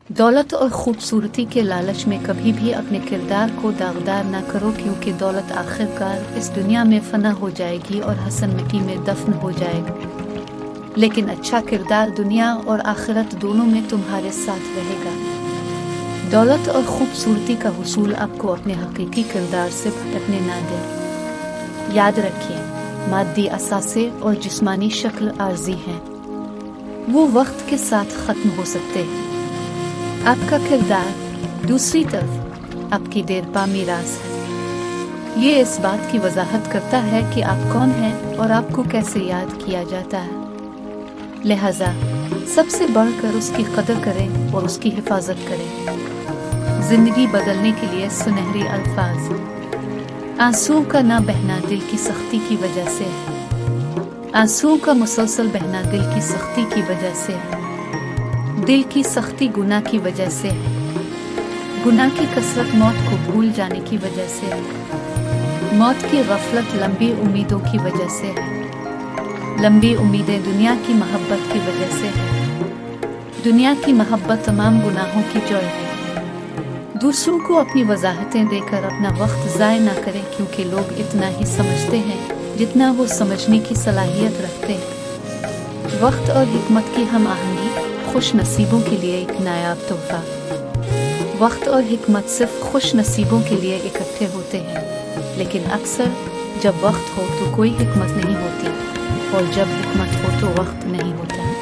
दौलत और खूबसूरती के लालच में कभी भी अपने किरदार को दागदार ना करो, क्योंकि दौलत आखिरकार इस दुनिया में फना हो जाएगी और हसन मिट्टी में दफन हो जाएगा, लेकिन अच्छा किरदार दुनिया और आखिरत दोनों में तुम्हारे साथ रहेगा। दौलत और खूबसूरती का हुसूल आपको अपने हकीकी किरदार से भटकने ना दे। याद रखिए, मादी असासे और जिस्मानी शक्ल आर्जी हैं, वो वक्त के साथ ख़त्म हो सकते हैं। आपका किरदार दूसरी तरफ आपकी देरपा मीरास है। ये इस बात की वजाहत करता है कि आप कौन हैं और आपको कैसे याद किया जाता है। लिहाजा सबसे बढ़कर उसकी कदर करें और उसकी हिफाजत करें। जिंदगी बदलने के लिए सुनहरी अल्फाज। आंसुओं का ना बहना दिल की सख्ती की वजह से है। आंसुओं का मुसलसल बहना दिल की सख्ती की वजह से है। दिल की सख्ती गुनाह की वजह से है। गुनाह की कसरत मौत को भूल जाने की वजह से है। मौत की गफलत लंबी उम्मीदों की वजह से है। लंबी उम्मीदें दुनिया की मोहब्बत की वजह से है। दुनिया की मोहब्बत तमाम गुनाहों की जड़ है। दूसरों को अपनी वजाहतें देकर अपना वक्त ज़ाय ना करें, क्योंकि लोग इतना ही समझते हैं जितना वो समझने की सलाहियत रखते हैं। वक्त और हिकमत की हम आहंगी खुश नसीबों के लिए एक नायाब तोहफा। वक्त और हिकमत सिर्फ खुश नसीबों के लिए इकट्ठे होते हैं, लेकिन अक्सर जब वक्त हो तो कोई हिकमत नहीं होती, और जब हिकमत हो तो वक्त नहीं होता।